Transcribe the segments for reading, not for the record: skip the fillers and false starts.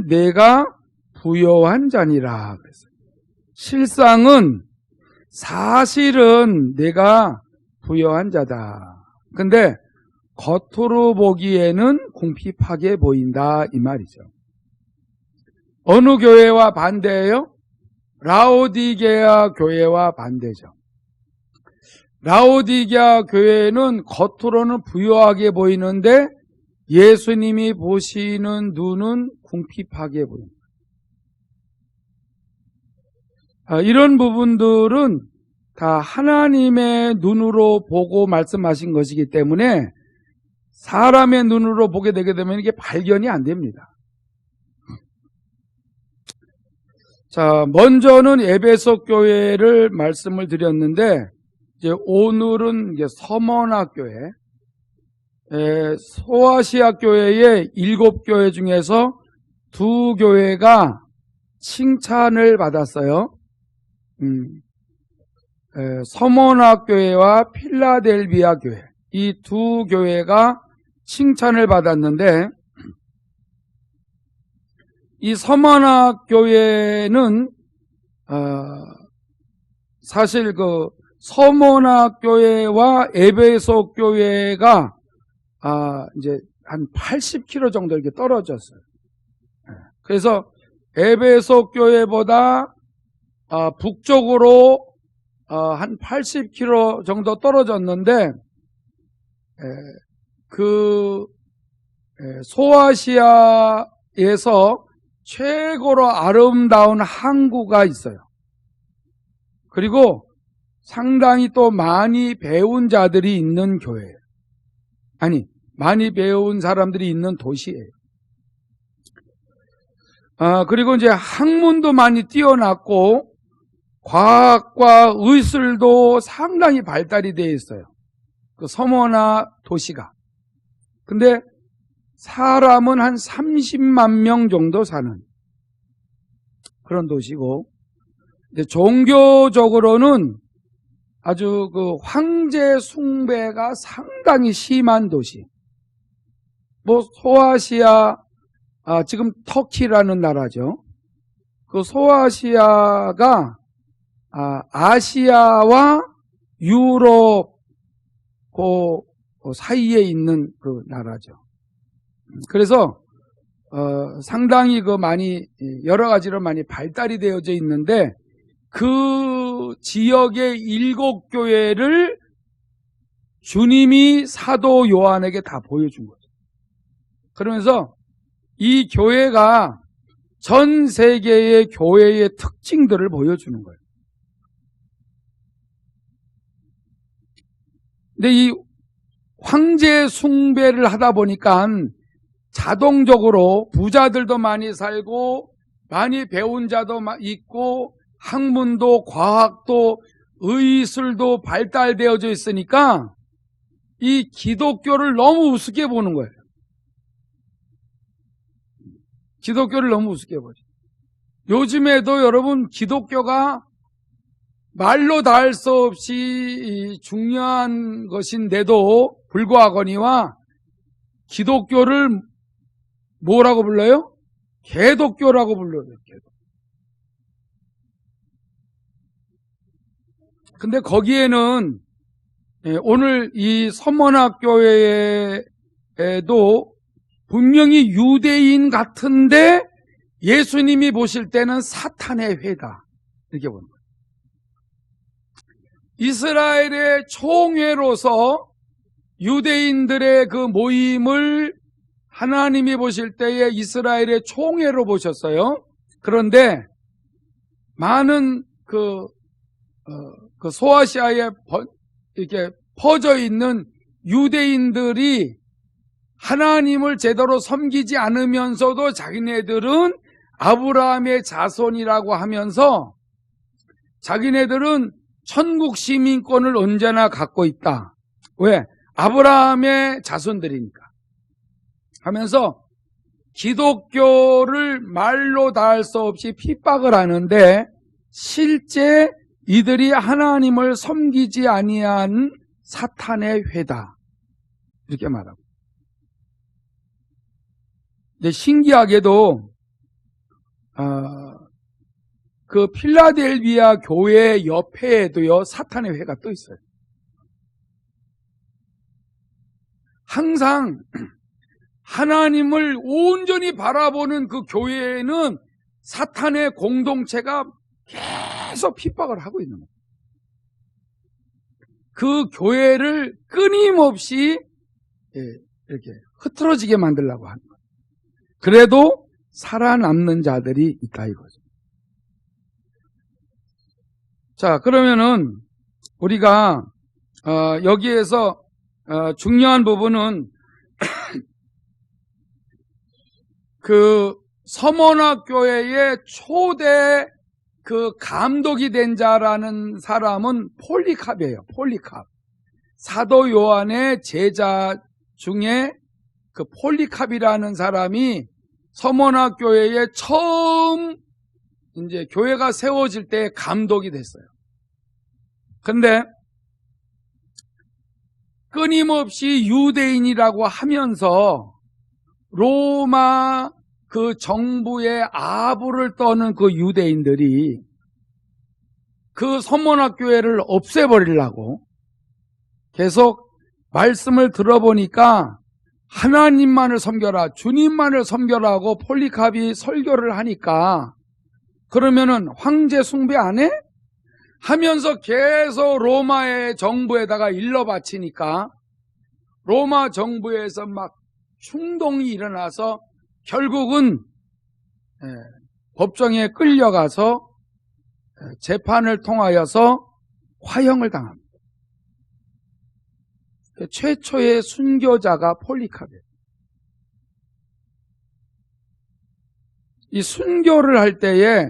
너는 내가 부여한 자니라 그랬어요. 사실은 내가 부여한 자다. 근데 겉으로 보기에는 궁핍하게 보인다 이 말이죠. 어느 교회와 반대예요? 라오디게아 교회와 반대죠. 라오디게아 교회는 겉으로는 부유하게 보이는데 예수님이 보시는 눈은 궁핍하게 보입니다. 이런 부분들은 다 하나님의 눈으로 보고 말씀하신 것이기 때문에 사람의 눈으로 보게 되게 되면 이게 발견이 안 됩니다. 자, 먼저는 에베소 교회를 말씀을 드렸는데, 이제 오늘은 이제 서머나 교회, 소아시아 교회의 7교회 중에서 2교회가 칭찬을 받았어요. 서머나 교회와 필라델비아 교회, 이 2교회가 칭찬을 받았는데, 이 서머나 교회는 사실 그 서머나 교회와 에베소 교회가 이제 한 80km 정도 이렇게 떨어졌어요. 그래서 에베소 교회보다 북쪽으로 한 80km 정도 떨어졌는데 그 소아시아에서 최고로 아름다운 항구가 있어요. 그리고 상당히 또 많이 배운 자들이 있는 교회예요. 아니, 많이 배운 사람들이 있는 도시예요. 그리고 이제 학문도 많이 뛰어났고 과학과 의술도 상당히 발달이 되어 있어요. 그 서머나 도시가. 근데 사람은 한 30만 명 정도 사는 그런 도시고, 이제 종교적으로는 아주 그 황제 숭배가 상당히 심한 도시. 뭐 소아시아, 지금 터키라는 나라죠. 그 소아시아가 아시아와 유럽 그 사이에 있는 그 나라죠. 그래서 상당히 그 많이 여러 가지로 많이 발달이 되어져 있는데 그 지역의 7교회를 주님이 사도 요한에게 다 보여준 거죠. 그러면서 이 교회가 전 세계의 교회의 특징들을 보여주는 거예요. 근데 이 황제 숭배를 하다 보니까 자동적으로 부자들도 많이 살고 많이 배운 자도 있고 학문도 과학도 의술도 발달되어져 있으니까 이 기독교를 너무 우습게 보는 거예요. 기독교를 너무 우습게 보죠. 요즘에도 여러분 기독교가 말로 다 할 수 없이 중요한 것인데도 불구하거니와 기독교를 뭐라고 불러요? 개독교라고 불러요. 개독. 근데 거기에는 오늘 이 서머나 교회에도 분명히 유대인 같은데 예수님이 보실 때는 사탄의 회다 이렇게 보는 거예요. 이스라엘의 총회로서 유대인들의 그 모임을 하나님이 보실 때에 이스라엘의 총회로 보셨어요. 그런데 많은 그 소아시아에 이렇게 퍼져 있는 유대인들이 하나님을 제대로 섬기지 않으면서도 자기네들은 아브라함의 자손이라고 하면서 자기네들은 천국 시민권을 언제나 갖고 있다. 왜? 아브라함의 자손들이니까 하면서 기독교를 말로 다 할 수 없이 핍박을 하는데 실제 이들이 하나님을 섬기지 아니한 사탄의 회다 이렇게 말하고. 근데 신기하게도 그 필라델비아 교회 옆에도요, 사탄의 회가 또 있어요. 항상 하나님을 온전히 바라보는 그 교회에는 사탄의 공동체가 계속 핍박을 하고 있는 거예요. 그 교회를 끊임없이 이렇게 흐트러지게 만들려고 하는 거예요. 그래도 살아남는 자들이 있다 이거죠. 자, 그러면은 우리가 여기에서 중요한 부분은 그 서머나 교회의 초대 그 감독이 된 자라는 사람은 폴리캅이에요. 폴리캅. 사도 요한의 제자 중에 그 폴리캅이라는 사람이 서머나 교회에 처음 이제 교회가 세워질 때 감독이 됐어요. 근데 끊임없이 유대인이라고 하면서 로마 그 정부의 아부를 떠는 그 유대인들이 그 서머나교회를 없애버리려고 계속 말씀을 들어보니까 하나님만을 섬겨라, 주님만을 섬겨라고 폴리캅이 설교를 하니까 그러면은 황제 숭배 안 해? 하면서 계속 로마의 정부에다가 일러 바치니까 로마 정부에서 막 충동이 일어나서 결국은 법정에 끌려가서 재판을 통하여서 화형을 당합니다. 최초의 순교자가 폴리캅이에요. 이 순교를 할 때에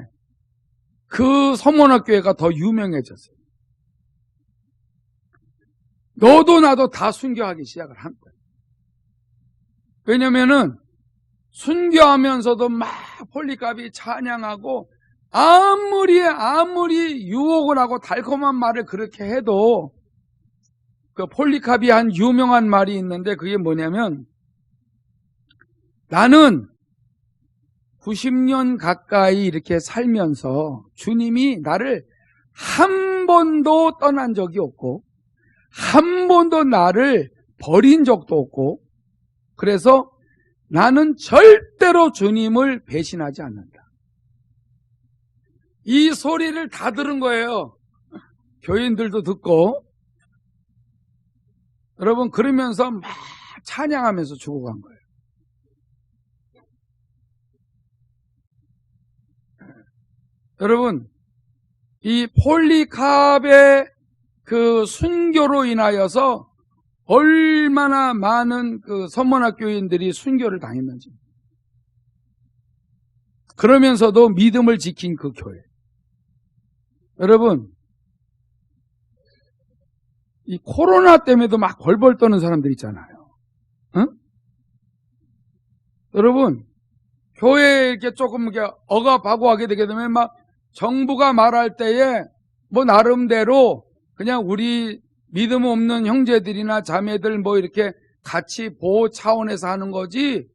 그 서머나교회가 더 유명해졌어요. 너도 나도 다 순교하기 시작을 한 거예요. 왜냐면은 순교하면서도 막 폴리캅이 찬양하고 아무리 유혹을 하고 달콤한 말을 그렇게 해도 그 폴리캅이 한 유명한 말이 있는데 그게 뭐냐면 나는 90년 가까이 이렇게 살면서 주님이 나를 한 번도 떠난 적이 없고 한 번도 나를 버린 적도 없고 그래서 나는 절대로 주님을 배신하지 않는다. 이 소리를 다 들은 거예요. 교인들도 듣고 여러분 그러면서 막 찬양하면서 죽어간 거예요. 여러분 이 폴리캅의 그 순교로 인하여서 얼마나 많은 그 서머나교인들이 순교를 당했는지. 그러면서도 믿음을 지킨 그 교회. 여러분 이 코로나 때문에도 막 벌벌 떠는 사람들 있잖아요. 응? 여러분 교회에 이렇게 조금 이렇게 억압하고 하게 되게 되면 막 정부가 말할 때에 뭐 나름대로 그냥 우리 믿음 없는 형제들이나 자매들 뭐 이렇게 같이 보호 차원에서 하는 거지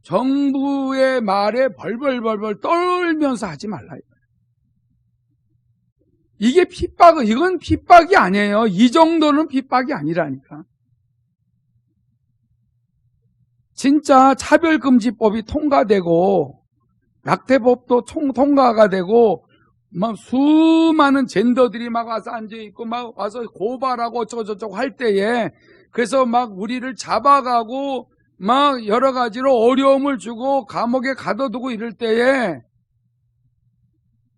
정부의 말에 벌벌벌벌 떨면서 하지 말라. 이게 이건 핍박이 아니에요. 이 정도는 핍박이 아니라니까. 진짜 차별금지법이 통과되고 낙태법도 통과가 되고 막 수많은 젠더들이 막 와서 앉아있고 막 와서 고발하고 어쩌고저쩌고 할 때에 그래서 막 우리를 잡아가고 막 여러 가지로 어려움을 주고 감옥에 가둬두고 이럴 때에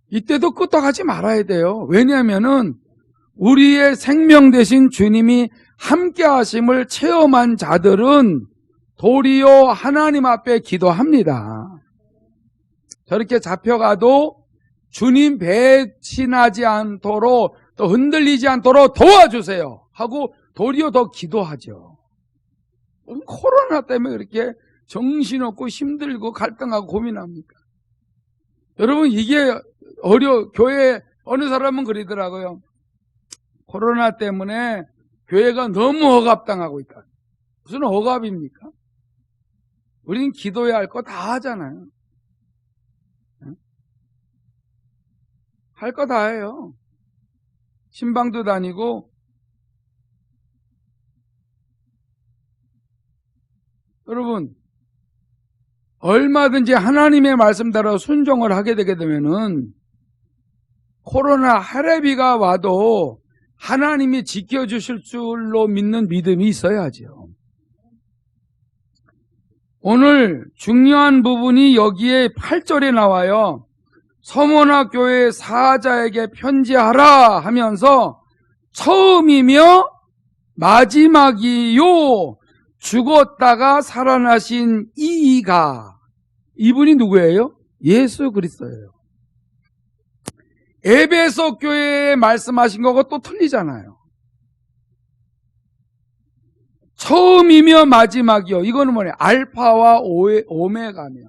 이때도 끄떡하지 말아야 돼요. 왜냐하면은 우리의 생명 되신 주님이 함께 하심을 체험한 자들은 도리어 하나님 앞에 기도합니다. 저렇게 잡혀가도 주님 배신하지 않도록 또 흔들리지 않도록 도와주세요 하고 도리어 더 기도하죠. 코로나 때문에 그렇게 정신없고 힘들고 갈등하고 고민합니까? 여러분 이게 교회 어느 사람은 그러더라고요. 코로나 때문에 교회가 너무 억압당하고 있다. 무슨 억압입니까? 우리는 기도해야 할 거 다 하잖아요. 할 거 다 해요. 신방도 다니고. 여러분, 얼마든지 하나님의 말씀대로 순종을 하게 되게 되면은 코로나 할애비가 와도 하나님이 지켜주실 줄로 믿는 믿음이 있어야죠. 오늘 중요한 부분이 여기에 8절에 나와요. 서머나 교회 사자에게 편지하라 하면서 처음이며 마지막이요 죽었다가 살아나신 이가, 이분이 누구예요? 예수 그리스도예요. 에베소 교회에 말씀하신 거가 또 틀리잖아요. 처음이며 마지막이요. 이거는 뭐냐? 알파와 오메가며.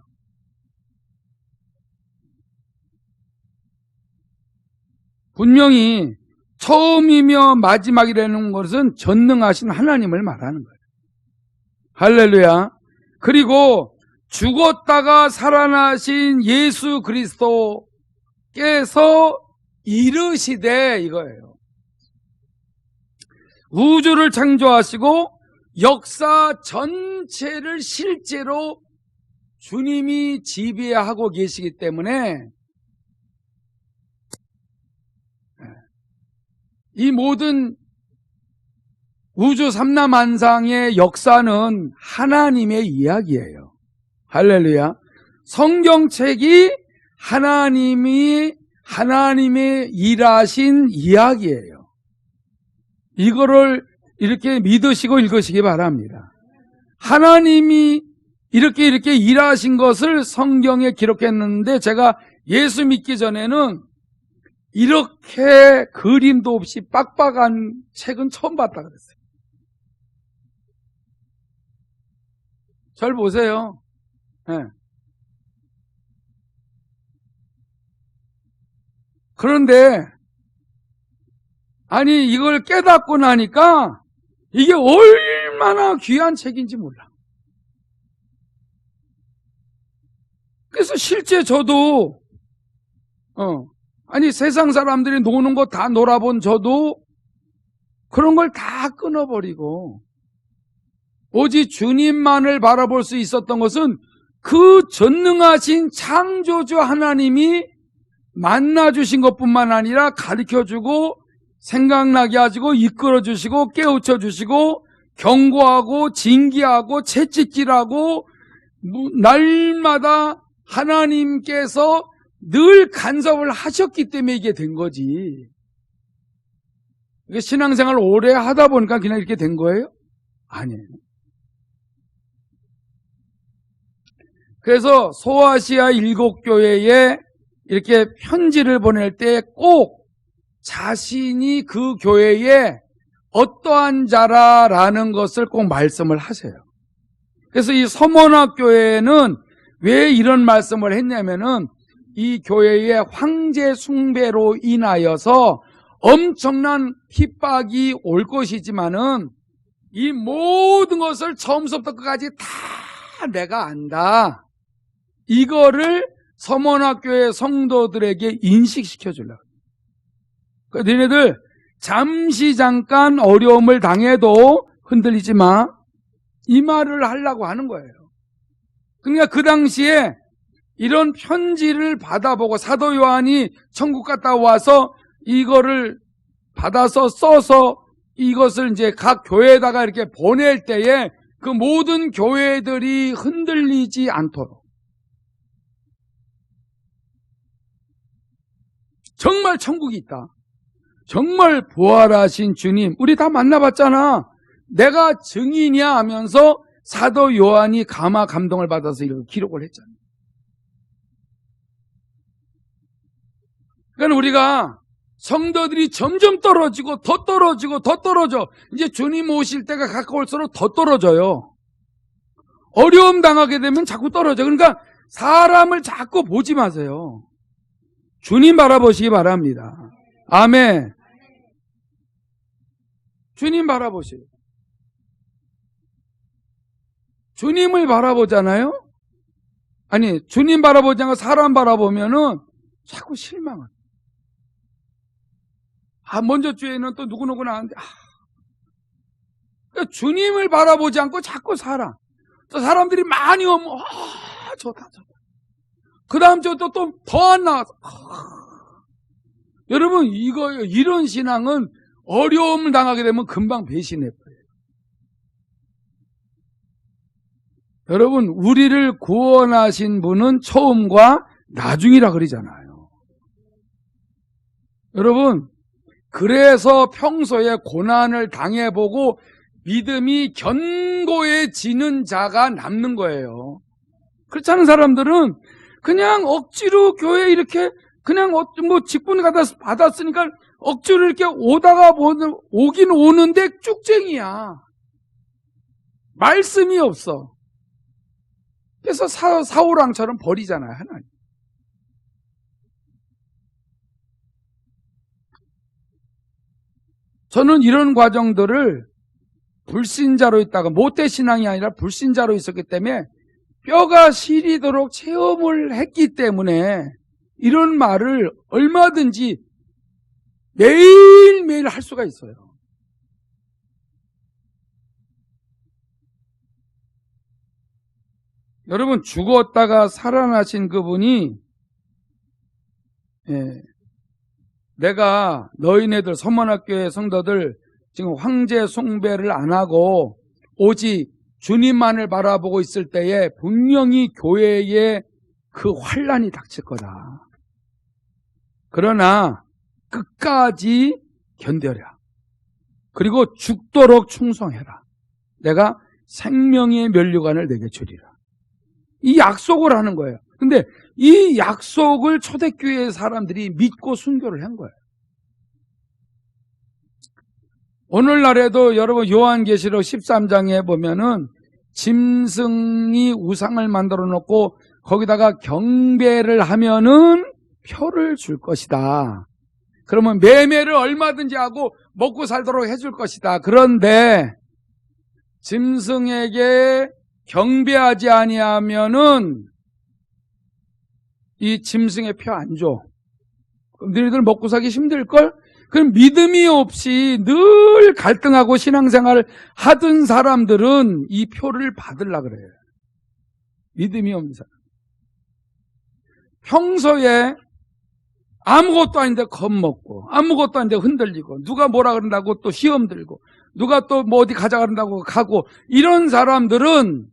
분명히 처음이며 마지막이라는 것은 전능하신 하나님을 말하는 거예요. 할렐루야. 그리고 죽었다가 살아나신 예수 그리스도께서 이르시되, 이거예요. 우주를 창조하시고 역사 전체를 실제로 주님이 지배하고 계시기 때문에 이 모든 우주 삼라만상의 역사는 하나님의 이야기예요. 할렐루야. 성경책이 하나님의 일하신 이야기예요. 이거를 이렇게 믿으시고 읽으시기 바랍니다. 하나님이 이렇게 일하신 것을 성경에 기록했는데, 제가 예수 믿기 전에는 이렇게 그림도 없이 빡빡한 책은 처음 봤다 그랬어요. 잘 보세요. 네. 그런데 아니 이걸 깨닫고 나니까 이게 얼마나 귀한 책인지 몰라. 그래서 실제 저도 아니 세상 사람들이 노는 거 다 놀아본 저도 그런 걸 다 끊어버리고 오직 주님만을 바라볼 수 있었던 것은 그 전능하신 창조주 하나님이 만나주신 것뿐만 아니라 가르쳐주고 생각나게 하시고 이끌어주시고 깨우쳐주시고 경고하고 징계하고 채찍질하고 날마다 하나님께서 늘 간섭을 하셨기 때문에 이게 된 거지. 신앙생활 오래 하다 보니까 그냥 이렇게 된 거예요? 아니에요. 그래서 소아시아 7교회에 이렇게 편지를 보낼 때 꼭 자신이 그 교회에 어떠한 자라라는 것을 꼭 말씀을 하세요. 그래서 이 서머나 교회는 왜 이런 말씀을 했냐면은 이 교회의 황제 숭배로 인하여서 엄청난 핍박이 올 것이지만은 이 모든 것을 처음부터 끝까지 다 내가 안다. 이거를 서머나교회 성도들에게 인식시켜 주려고. 그러니까 너네들 잠깐 어려움을 당해도 흔들리지 마. 이 말을 하려고 하는 거예요. 그러니까 그 당시에 이런 편지를 받아보고 사도 요한이 천국 갔다 와서 이거를 받아서 써서 이것을 이제 각 교회에다가 이렇게 보낼 때에 그 모든 교회들이 흔들리지 않도록 정말 천국이 있다. 정말 부활하신 주님, 우리 다 만나봤잖아. 내가 증인이야 하면서 사도 요한이 감동을 받아서 이렇게 기록을 했잖아. 그러니까 우리가 성도들이 점점 떨어지고 더 떨어지고 더 떨어져. 이제 주님 오실 때가 가까울수록 더 떨어져요. 어려움 당하게 되면 자꾸 떨어져. 그러니까 사람을 자꾸 보지 마세요. 주님 바라보시기 바랍니다. 아멘. 주님 바라보세요. 주님을 바라보잖아요? 아니, 주님 바라보지 않고 사람 바라보면은 자꾸 실망을. 먼저 주에는 또 누구누구 나왔는데, 그러니까 주님을 바라보지 않고 자꾸 살아. 또 사람들이 많이 오면, 좋다. 그 다음 주에 또 더 안 나와서, 여러분, 이런 신앙은 어려움을 당하게 되면 금방 배신해버려요. 여러분, 우리를 구원하신 분은 처음과 나중이라 그러잖아요. 여러분, 그래서 평소에 고난을 당해보고 믿음이 견고해지는 자가 남는 거예요. 그렇지 않은 사람들은 그냥 억지로 교회 이렇게 그냥 직분 받았으니까 억지로 이렇게 오긴 오는데 쭉쟁이야. 말씀이 없어. 그래서 사울왕처럼 버리잖아요, 하나님. 저는 이런 과정들을 불신자로 있다가 모태신앙이 아니라 불신자로 있었기 때문에 뼈가 시리도록 체험을 했기 때문에 이런 말을 얼마든지 매일매일 할 수가 있어요. 여러분, 죽었다가 살아나신 그분이 내가 너희네들 서문학교의 성도들 지금 황제 숭배를 안 하고 오직 주님만을 바라보고 있을 때에 분명히 교회에 그 환난이 닥칠 거다. 그러나 끝까지 견뎌라. 그리고 죽도록 충성해라. 내가 생명의 면류관을 내게 주리라. 이 약속을 하는 거예요. 근데 이 약속을 초대교회 사람들이 믿고 순교를 한 거예요. 오늘날에도 여러분 요한계시록 13장에 보면은 짐승이 우상을 만들어 놓고 거기다가 경배를 하면은 표를 줄 것이다. 그러면 매매를 얼마든지 하고 먹고 살도록 해줄 것이다. 그런데 짐승에게 경배하지 아니하면은 이 짐승의 표 안 줘. 그럼 너희들 먹고 살기 힘들걸? 그럼 믿음이 없이 늘 갈등하고 신앙생활을 하던 사람들은 이 표를 받으려고 그래요. 믿음이 없는 사람. 평소에 아무것도 아닌데 겁먹고 아무것도 아닌데 흔들리고 누가 뭐라 그런다고 또 시험 들고 누가 또 뭐 어디 가자 그런다고 가고 이런 사람들은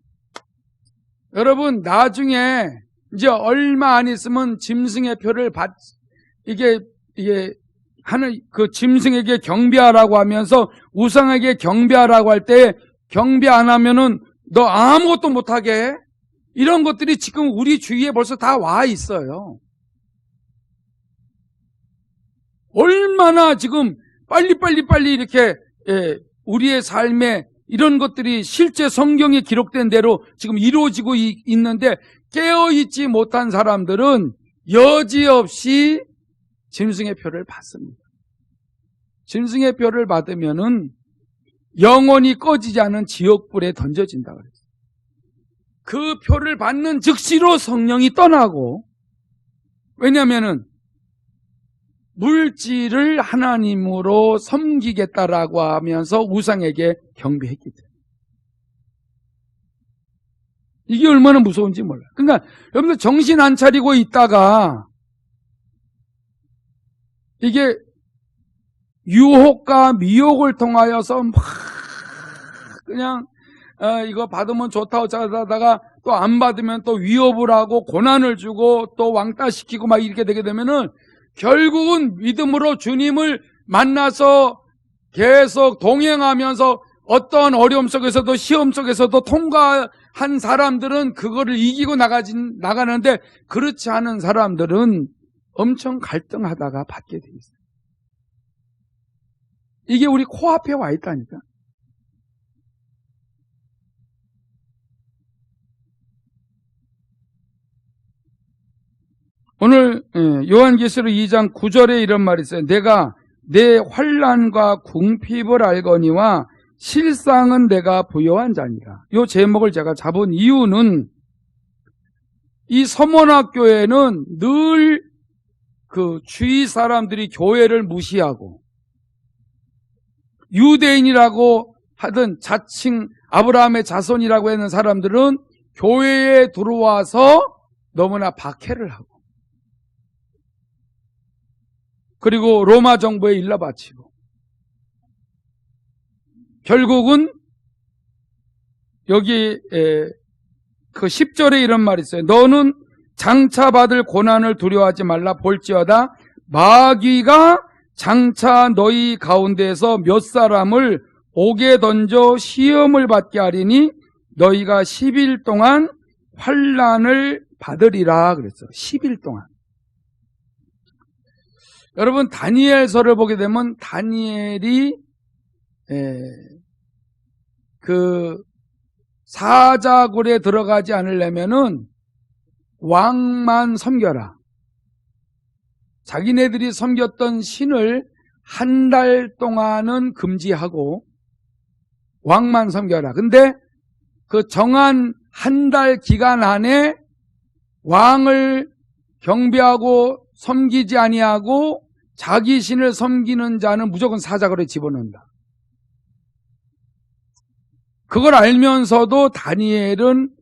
여러분 나중에 이제 얼마 안 있으면 짐승의 표를 이게 하는 그 짐승에게 경배하라고 하면서 우상에게 경배하라고 할 때 경배 안 하면은 너 아무것도 못하게 해? 이런 것들이 지금 우리 주위에 벌써 다 와 있어요. 얼마나 지금 빨리 이렇게 우리의 삶에 이런 것들이 실제 성경에 기록된 대로 지금 이루어지고 있는데 깨어있지 못한 사람들은 여지없이 짐승의 표를 받습니다. 짐승의 표를 받으면은 영원히 꺼지지 않은 지옥불에 던져진다 그랬어요. 그 표를 받는 즉시로 성령이 떠나고, 왜냐하면은 물질을 하나님으로 섬기겠다라고 하면서 우상에게 경배했기 때문에. 이게 얼마나 무서운지 몰라요. 그러니까 여러분들 정신 안 차리고 있다가 이게 유혹과 미혹을 통하여서 막 그냥 이거 받으면 좋다고 하다가 또 안 받으면 또 위협을 하고 고난을 주고 또 왕따시키고 막 이렇게 되게 되면은 결국은 믿음으로 주님을 만나서 계속 동행하면서 어떠한 어려움 속에서도 시험 속에서도 통과한 사람들은 그거를 이기고 나가는데 그렇지 않은 사람들은 엄청 갈등하다가 받게 돼 있어요. 이게 우리 코앞에 와 있다니까. 오늘 요한계시록 2장 9절에 이런 말이 있어요. 내가 내 환난과 궁핍을 알거니와 실상은 내가 부요한 자니라. 이 제목을 제가 잡은 이유는 이 서문학교에는 늘 그 주위 사람들이 교회를 무시하고 유대인이라고 하던 자칭 아브라함의 자손이라고 하는 사람들은 교회에 들어와서 너무나 박해를 하고, 그리고 로마 정부에 일러 바치고, 결국은 여기 그 10절에 이런 말이 있어요. 너는 장차 받을 고난을 두려워하지 말라. 볼지어다 마귀가 장차 너희 가운데에서 몇 사람을 옥에 던져 시험을 받게 하리니 너희가 10일 동안 환난을 받으리라 그랬어요. 10일 동안. 여러분, 다니엘서를 보게 되면 다니엘이 그 사자굴에 들어가지 않으려면은 왕만 섬겨라. 자기네들이 섬겼던 신을 한 달 동안은 금지하고 왕만 섬겨라. 근데 그 정한 한 달 기간 안에 왕을 경배하고 섬기지 아니하고 자기 신을 섬기는 자는 무조건 사자굴에 집어넣는다. 그걸 알면서도 다니엘은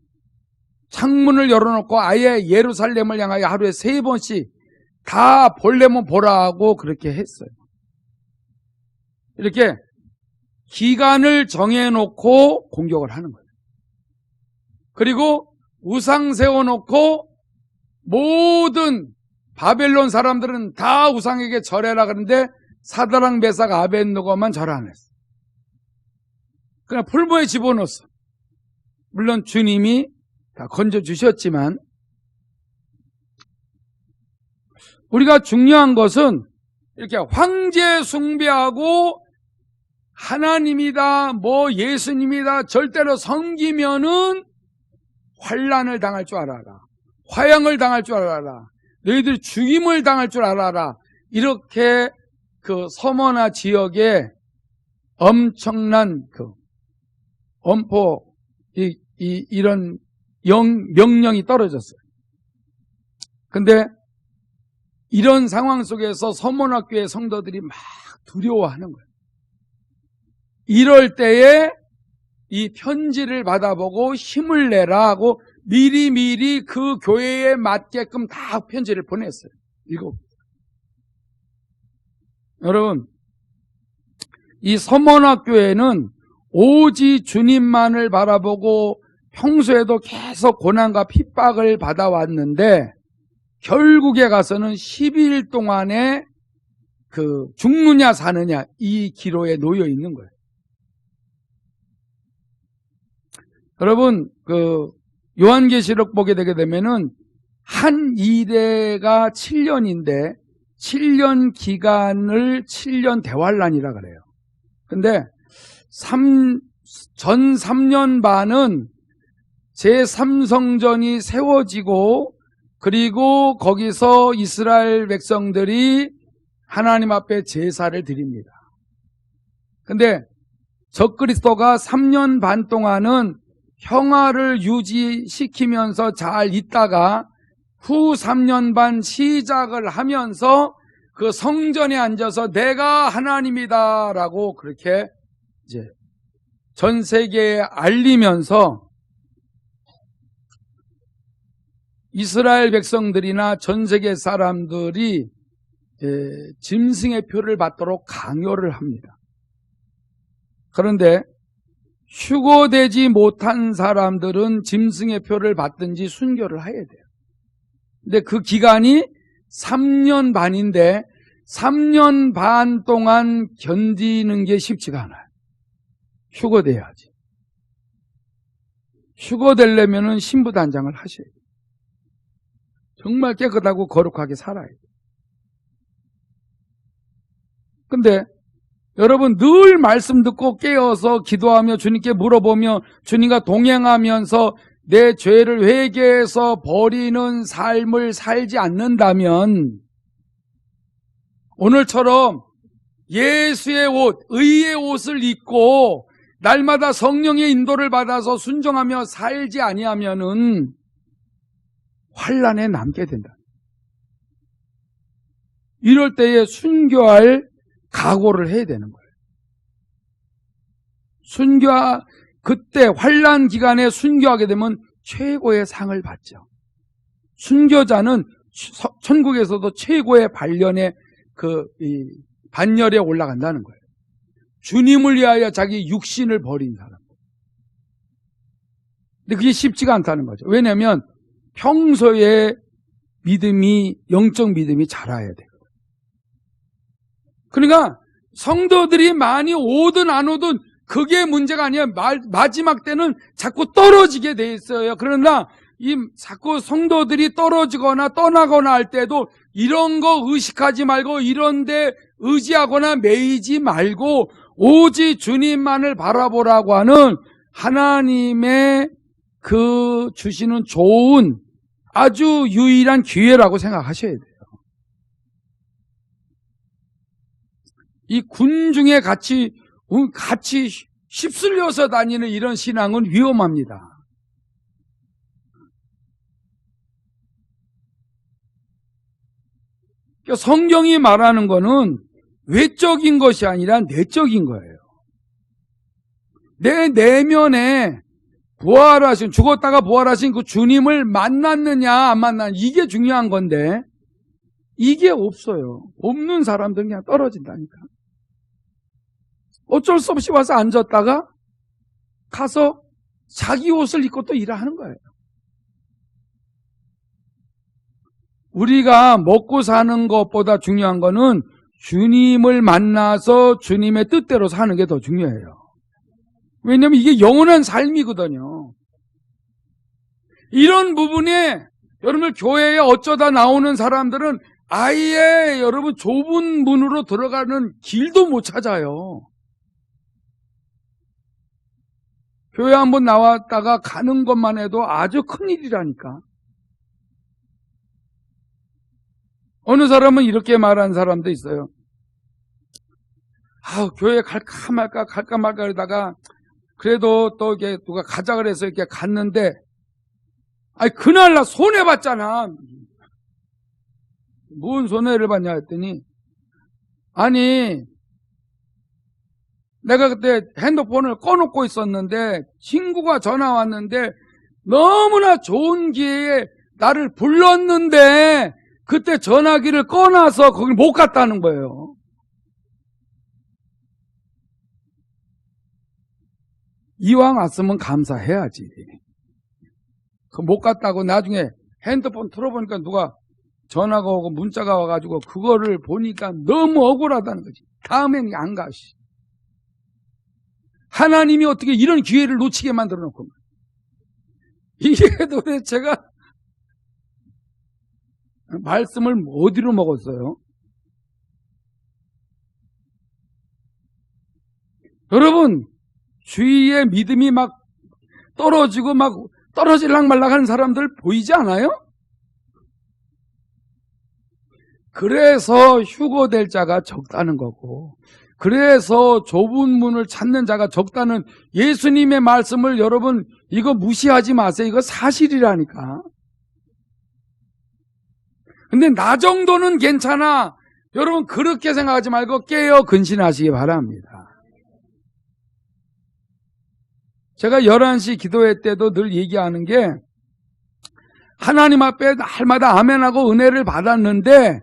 창문을 열어놓고 아예 예루살렘을 향하여 하루에 3번씩 다 보려면 보라 하고 그렇게 했어요. 이렇게 기간을 정해놓고 공격을 하는 거예요. 그리고 우상 세워놓고 모든 바벨론 사람들은 다 우상에게 절해라 그러는데 사드락 메삭 아벳느고만 절 안 했어. 그냥 풀무에 집어넣었어. 물론 주님이 다 건져주셨지만, 우리가 중요한 것은 이렇게 황제 숭배하고 하나님이다 뭐 예수님이다 절대로 섬기면은 환난을 당할 줄 알아라. 화형을 당할 줄 알아라. 너희들 죽임을 당할 줄 알아라. 이렇게 그 서머나 지역에 엄청난 그 엄포 이런 명령이 떨어졌어요. 근데 이런 상황 속에서 서머나교회 성도들이 막 두려워하는 거예요. 이럴 때에 이 편지를 받아보고 힘을 내라 하고 미리미리 그 교회에 맞게끔 다 편지를 보냈어요. 여러분, 이 서머나교회는 오직 주님만을 바라보고 평소에도 계속 고난과 핍박을 받아왔는데 결국에 가서는 12일 동안에 그 죽느냐 사느냐 이 기로에 놓여 있는 거예요. 여러분, 그 요한계시록 보게 되게 되면은 한 이래가 7년인데 7년 기간을 7년 대환란이라 그래요. 근데 전 3년 반은 제3성전이 세워지고 그리고 거기서 이스라엘 백성들이 하나님 앞에 제사를 드립니다. 근데 적그리스도가 3년 반 동안은 평화를 유지시키면서 잘 있다가 후 3년 반 시작을 하면서 그 성전에 앉아서 내가 하나님이다 라고 그렇게 이제 전 세계에 알리면서 이스라엘 백성들이나 전 세계 사람들이 짐승의 표를 받도록 강요를 합니다. 그런데 휴거되지 못한 사람들은 짐승의 표를 받든지 순교를 해야 돼요. 근데 그 기간이 3년 반인데 3년 반 동안 견디는 게 쉽지가 않아요. 휴거돼야지. 휴거되려면 신부단장을 하셔야 돼요. 정말 깨끗하고 거룩하게 살아야 돼요. 근데 여러분 늘 말씀 듣고 깨어서 기도하며 주님께 물어보며 주님과 동행하면서 내 죄를 회개해서 버리는 삶을 살지 않는다면 오늘처럼 예수의 옷, 의의 옷을 입고 날마다 성령의 인도를 받아서 순종하며 살지 아니하면은 환난에 남게 된다. 이럴 때에 순교할 각오를 해야 되는 거예요. 그때 환난 기간에 순교하게 되면 최고의 상을 받죠. 순교자는 천국에서도 최고의 반열에 올라간다는 거예요. 주님을 위하여 자기 육신을 버린 사람. 근데 그게 쉽지가 않다는 거죠. 왜냐하면 평소에 영적 믿음이 자라야 돼요. 그러니까 성도들이 많이 오든 안 오든 그게 문제가 아니야. 마지막 때는 자꾸 떨어지게 돼 있어요. 그러나 자꾸 성도들이 떨어지거나 떠나거나 할 때도 이런 거 의식하지 말고 이런 데 의지하거나 매이지 말고 오직 주님만을 바라보라고 하는 하나님의 그 주시는 좋은 아주 유일한 기회라고 생각하셔야 돼요. 이 군중에 같이 휩쓸려서 다니는 이런 신앙은 위험합니다. 성경이 말하는 거는 외적인 것이 아니라 내적인 거예요. 내 내면에 죽었다가 부활하신 그 주님을 만났느냐 안 만났느냐 이게 중요한 건데 이게 없어요. 없는 사람들은 그냥 떨어진다니까. 어쩔 수 없이 와서 앉았다가 가서 자기 옷을 입고 또 일하는 거예요. 우리가 먹고 사는 것보다 중요한 거는 주님을 만나서 주님의 뜻대로 사는 게 더 중요해요. 왜냐하면 이게 영원한 삶이거든요. 이런 부분에 여러분 교회에 어쩌다 나오는 사람들은 아예 여러분 좁은 문으로 들어가는 길도 못 찾아요. 교회 한번 나왔다가 가는 것만 해도 아주 큰일이라니까. 어느 사람은 이렇게 말하는 사람도 있어요. 교회 갈까 말까 그러다가 그래도 또 이게 누가 가자 그래서 이렇게 갔는데 그날 나 손해봤잖아. 뭔 손해를 봤냐 했더니 내가 그때 핸드폰을 꺼놓고 있었는데 친구가 전화 왔는데 너무나 좋은 기회에 나를 불렀는데 그때 전화기를 꺼놔서 거길 못 갔다는 거예요. 이왕 왔으면 감사해야지. 못 갔다고 나중에 핸드폰 틀어보니까 누가 전화가 오고 문자가 와가지고 그거를 보니까 너무 억울하다는 거지. 다음엔 안 가. 하나님이 어떻게 이런 기회를 놓치게 만들어 놓고 이게 도대체 제가 말씀을 어디로 먹었어요? 여러분 주위에 믿음이 막 떨어지고 막 떨어질락 말락 하는 사람들 보이지 않아요? 그래서 휴거될 자가 적다는 거고 그래서 좁은 문을 찾는 자가 적다는 예수님의 말씀을 여러분 이거 무시하지 마세요. 이거 사실이라니까. 근데 나 정도는 괜찮아. 여러분 그렇게 생각하지 말고 깨어 근신하시기 바랍니다. 제가 11시 기도회 때도 늘 얘기하는 게 하나님 앞에 날마다 아멘하고 은혜를 받았는데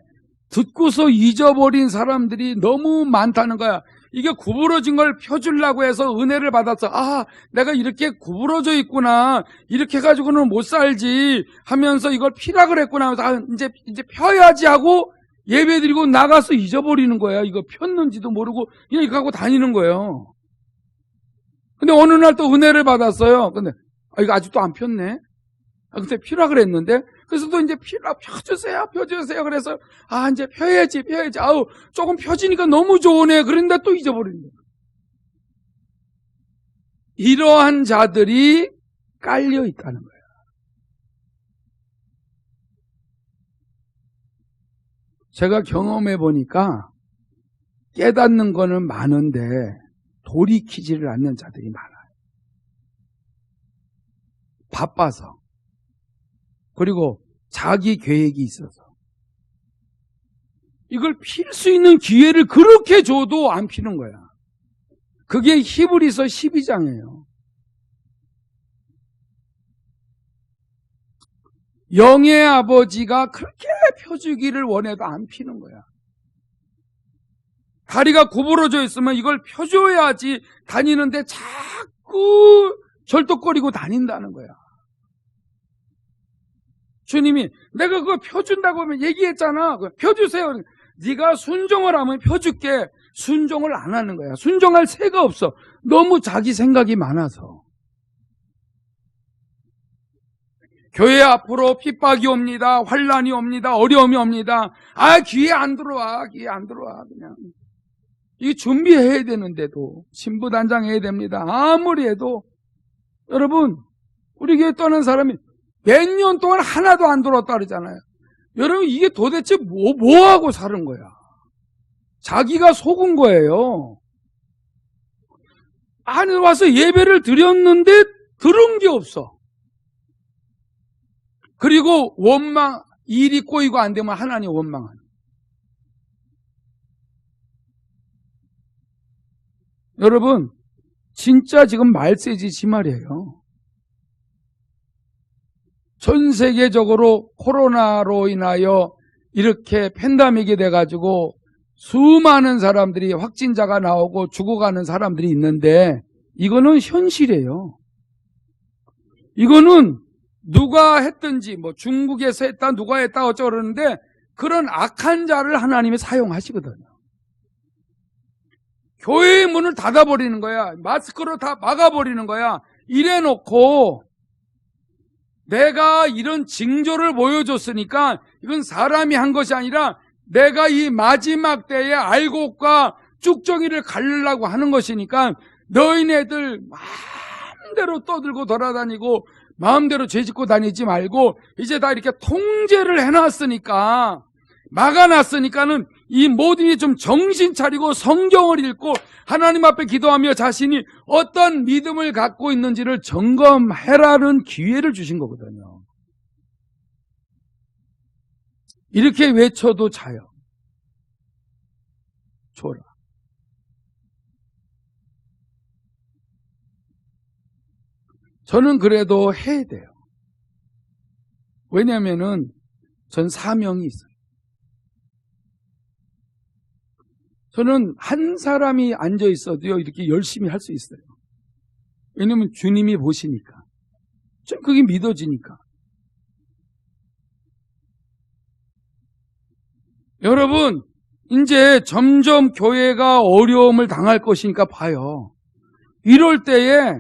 듣고서 잊어버린 사람들이 너무 많다는 거야. 이게 구부러진 걸 펴주려고 해서 은혜를 받았어. 내가 이렇게 구부러져 있구나. 이렇게 해가지고는 못 살지 하면서 이걸 피라 그랬구나. 이제 펴야지 하고 예배 드리고 나가서 잊어버리는 거야. 이거 폈는지도 모르고 그냥 이거 하고 다니는 거예요. 근데 어느 날 또 은혜를 받았어요. 근데 이거 아직도 안 폈네. 그때 피라 그랬는데 그래서 또 이제 펴주세요. 그래서 이제 펴야지. 조금 펴지니까 너무 좋으네. 그런데 또 잊어버리는 거예요. 이러한 자들이 깔려 있다는 거예요. 제가 경험해 보니까 깨닫는 거는 많은데 돌이키지를 않는 자들이 많아요. 바빠서. 그리고 자기 계획이 있어서. 이걸 필 수 있는 기회를 그렇게 줘도 안 피는 거야. 그게 히브리서 12장이에요. 영의 아버지가 그렇게 펴주기를 원해도 안 피는 거야. 다리가 구부러져 있으면 이걸 펴줘야지 다니는데 자꾸 절뚝거리고 다닌다는 거야. 주님이 내가 그거 펴준다고 하면 얘기했잖아. 펴주세요. 네가 순종을 하면 펴줄게. 순종을 안 하는 거야. 순종할 새가 없어. 너무 자기 생각이 많아서. 교회 앞으로 핍박이 옵니다. 환란이 옵니다. 어려움이 옵니다. 귀에 안 들어와. 귀에 안 들어와. 그냥. 이 준비해야 되는데도 신부단장해야 됩니다. 아무리 해도 여러분 우리 교회 떠난 사람이 몇 년 동안 하나도 안 들어왔다 그러잖아요. 여러분 이게 도대체 뭐하고 사는 거야? 자기가 속은 거예요. 안에 와서 예배를 드렸는데 들은 게 없어. 그리고 원망, 일이 꼬이고 안 되면 하나님 원망하는. 여러분 진짜 지금 말세지 지말이에요. 전 세계적으로 코로나로 인하여 이렇게 팬데믹이 돼가지고 수많은 사람들이 확진자가 나오고 죽어가는 사람들이 있는데 이거는 현실이에요. 이거는 누가 했든지 뭐 중국에서 했다 누가 했다 어쩌고 그러는데 그런 악한 자를 하나님이 사용하시거든요. 교회의 문을 닫아버리는 거야. 마스크로 다 막아버리는 거야. 이래놓고 내가 이런 징조를 보여줬으니까 이건 사람이 한 것이 아니라 내가 이 마지막 때에 알곡과 쭉정이를 가르려고 하는 것이니까 너희네들 마음대로 떠들고 돌아다니고 마음대로 죄짓고 다니지 말고 이제 다 이렇게 통제를 해놨으니까 막아놨으니까는 이 모든 게 좀 정신 차리고 성경을 읽고 하나님 앞에 기도하며 자신이 어떤 믿음을 갖고 있는지를 점검해라는 기회를 주신 거거든요. 이렇게 외쳐도 자요. 줘라. 저는 그래도 해야 돼요. 왜냐면은 전 사명이 있어요. 저는 한 사람이 앉아 있어도요 이렇게 열심히 할 수 있어요. 왜냐면 주님이 보시니까. 좀 그게 믿어지니까. 여러분 이제 점점 교회가 어려움을 당할 것이니까 봐요. 이럴 때에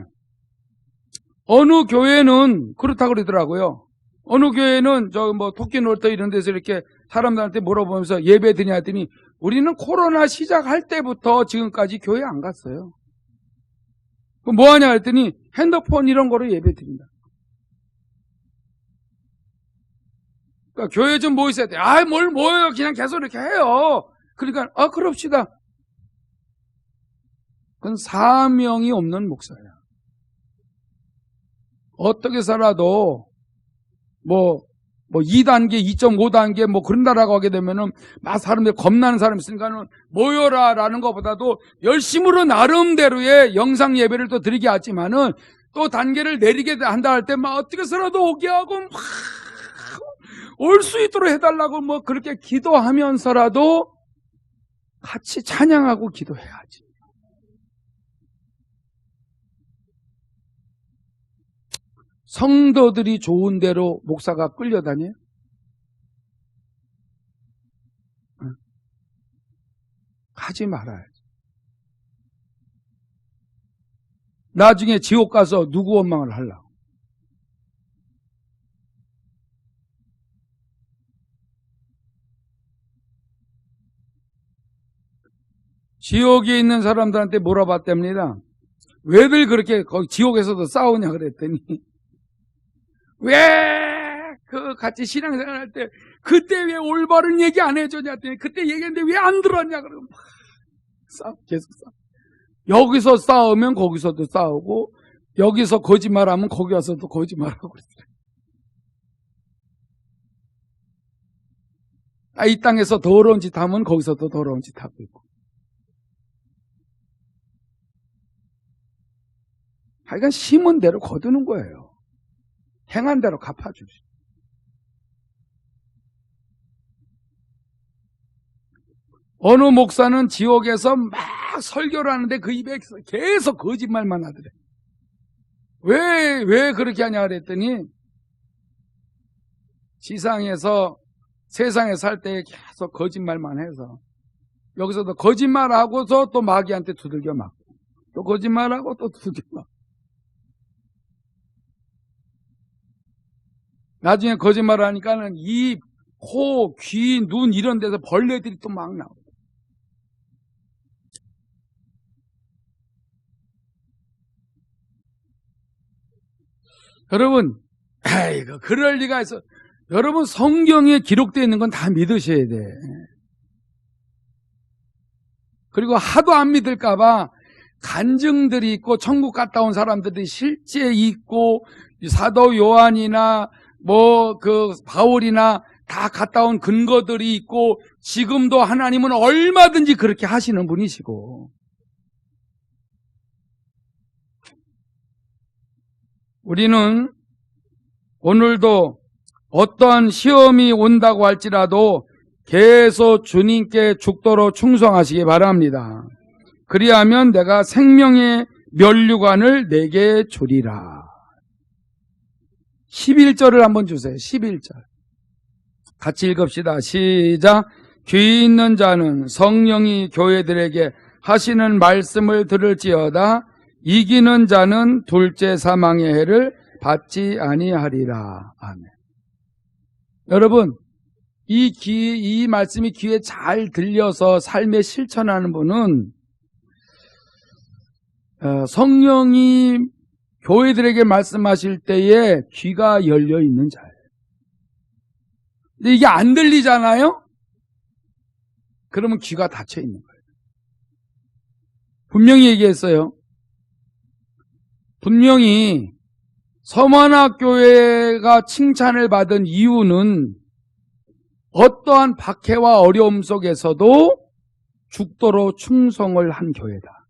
어느 교회는 그렇다고 그러더라고요. 어느 교회는 토끼놀터 이런 데서 이렇게 사람들한테 물어보면서 예배 드냐 했더니 우리는 코로나 시작할 때부터 지금까지 교회 안 갔어요. 그럼 뭐 하냐 했더니 핸드폰 이런 거로 예배 드린다. 그러니까 교회 좀 모이셔야 돼. 뭘 모여요. 그냥 계속 이렇게 해요. 그러니까 그럽시다. 그건 사명이 없는 목사야. 어떻게 살아도 2단계, 2.5단계 그런다라고 하게 되면은 막 사람들 겁나는 사람이 있으니까는 모여라라는 것보다도 열심으로 나름대로의 영상 예배를 또 드리게 하지만은 또 단계를 내리게 한다 할 때 막 어떻게 살아도 오게 하고 막 올 수 있도록 해달라고 그렇게 기도하면서라도 같이 찬양하고 기도해야지. 성도들이 좋은 대로 목사가 끌려다녀요? 하지 말아야지. 나중에 지옥 가서 누구 원망을 하려고. 지옥에 있는 사람들한테 물어봤답니다. 왜들 그렇게 거기 지옥에서도 싸우냐 그랬더니 왜 같이 신앙생활 할 때 그때 왜 올바른 얘기 안 해줬냐 했더니 그때 얘기했는데 왜 안 들었냐 그러면 계속 싸워. 여기서 싸우면 거기서도 싸우고 여기서 거짓말하면 거기 와서도 거짓말하고 그러더라고요. 이 땅에서 더러운 짓 하면 거기서도 더러운 짓 하고 있고. 하여간 심은 대로 거두는 거예요. 행한 대로 갚아주시. 어느 목사는 지옥에서 막 설교를 하는데 그 입에 계속 거짓말만 하더래. 왜 그렇게 하냐 그랬더니 지상에서 세상에 살 때 계속 거짓말만 해서 여기서도 거짓말하고서 또 마귀한테 두들겨 맞고 또 거짓말하고 또 두들겨 맞고 나중에 거짓말을 하니까는 입, 코, 귀, 눈 이런 데서 벌레들이 또 막 나오고. 여러분, 에이그 그럴 리가 있어. 여러분 성경에 기록되어 있는 건 다 믿으셔야 돼. 그리고 하도 안 믿을까봐 간증들이 있고 천국 갔다 온 사람들이 실제 있고 사도 요한이나 뭐 그 바울이나 다 갔다 온 근거들이 있고 지금도 하나님은 얼마든지 그렇게 하시는 분이시고 우리는 오늘도 어떠한 시험이 온다고 할지라도 계속 주님께 죽도록 충성하시기 바랍니다. 그리하면 내가 생명의 면류관을 내게 주리라. 11절을 한번 주세요. 11절. 같이 읽읍시다. 시작. 귀 있는 자는 성령이 교회들에게 하시는 말씀을 들을지어다. 이기는 자는 둘째 사망의 해를 받지 아니하리라. 아멘. 여러분, 이 말씀이 귀에 잘 들려서 삶에 실천하는 분은 성령이 교회들에게 말씀하실 때에 귀가 열려 있는 자예요. 근데 이게 안 들리잖아요? 그러면 귀가 닫혀 있는 거예요. 분명히 얘기했어요. 분명히 서만학교회가 칭찬을 받은 이유는 어떠한 박해와 어려움 속에서도 죽도록 충성을 한 교회다.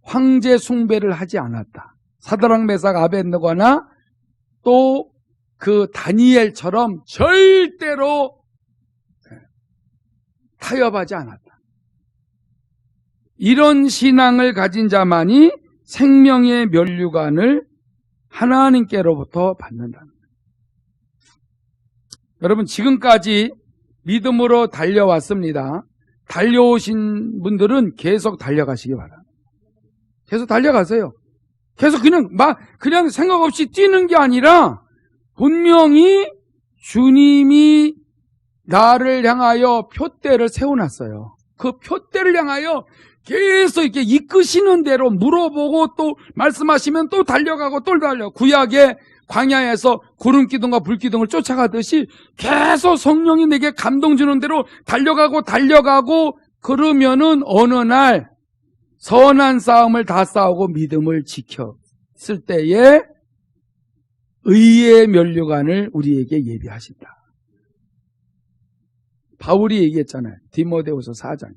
황제 숭배를 하지 않았다. 사드락 메삭 아벳느고나 또 그 다니엘처럼 절대로 타협하지 않았다. 이런 신앙을 가진 자만이 생명의 면류관을 하나님께로부터 받는다. 여러분 지금까지 믿음으로 달려왔습니다. 달려오신 분들은 계속 달려가시기 바랍니다. 계속 달려가세요. 계속 그냥 생각 없이 뛰는 게 아니라 분명히 주님이 나를 향하여 표대를 세워놨어요. 그 표대를 향하여 계속 이렇게 이끄시는 대로 물어보고 또 말씀하시면 또 달려가고 또 달려. 구약의 광야에서 구름 기둥과 불 기둥을 쫓아가듯이 계속 성령이 내게 감동 주는 대로 달려가고 그러면은 어느 날 선한 싸움을 다 싸우고 믿음을 지켰을 때에 의의 면류관을 우리에게 예비하신다. 바울이 얘기했잖아요. 디모데후서 4장.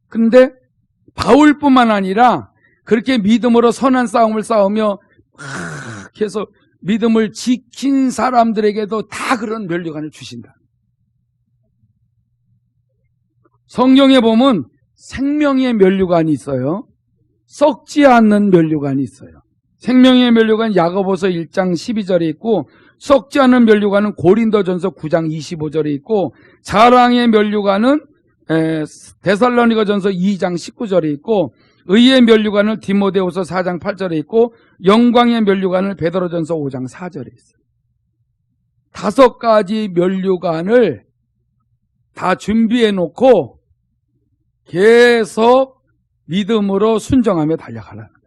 근데 바울뿐만 아니라 그렇게 믿음으로 선한 싸움을 싸우며 계속 믿음을 지킨 사람들에게도 다 그런 면류관을 주신다. 성경에 보면 생명의 면류관이 있어요. 썩지 않는 면류관이 있어요. 생명의 면류관 야고보서 1장 12절에 있고 썩지 않는 면류관은 고린도전서 9장 25절에 있고 자랑의 면류관은 데살로니가전서 2장 19절에 있고 의의 면류관을 디모데후서 4장 8절에 있고 영광의 면류관을 베드로전서 5장 4절에 있어요. 5가지 면류관을 다 준비해 놓고 계속 믿음으로 순종하며 달려가라는 거예요.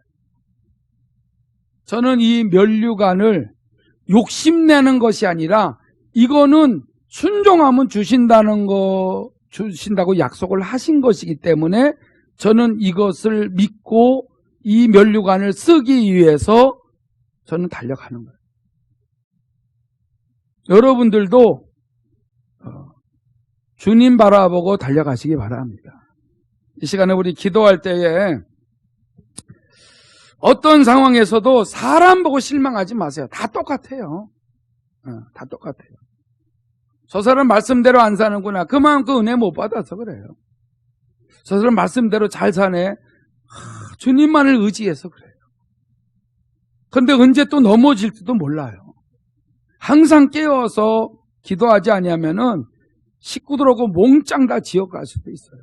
저는 이 면류관을 욕심내는 것이 아니라 이거는 순종하면 주신다고 약속을 하신 것이기 때문에 저는 이것을 믿고 이 면류관을 쓰기 위해서 저는 달려가는 거예요. 여러분들도 주님 바라보고 달려가시기 바랍니다. 이 시간에 우리 기도할 때에 어떤 상황에서도 사람 보고 실망하지 마세요. 다 똑같아요. 다 똑같아요. 저 사람 말씀대로 안 사는구나. 그만큼 은혜 못 받아서 그래요. 저 사람 말씀대로 잘 사네. 주님만을 의지해서 그래요. 근데 언제 또 넘어질지도 몰라요. 항상 깨어서 기도하지 아니하면은 식구들하고 몽땅 다 지옥 갈 수도 있어요.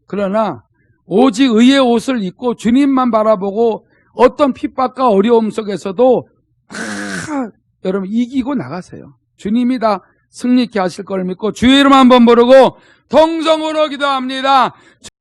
그러나 오직 의의 옷을 입고 주님만 바라보고 어떤 핍박과 어려움 속에서도 다 여러분 이기고 나가세요. 주님이 다 승리케 하실 걸 믿고 주의 이름 한번 부르고 통성으로 기도합니다.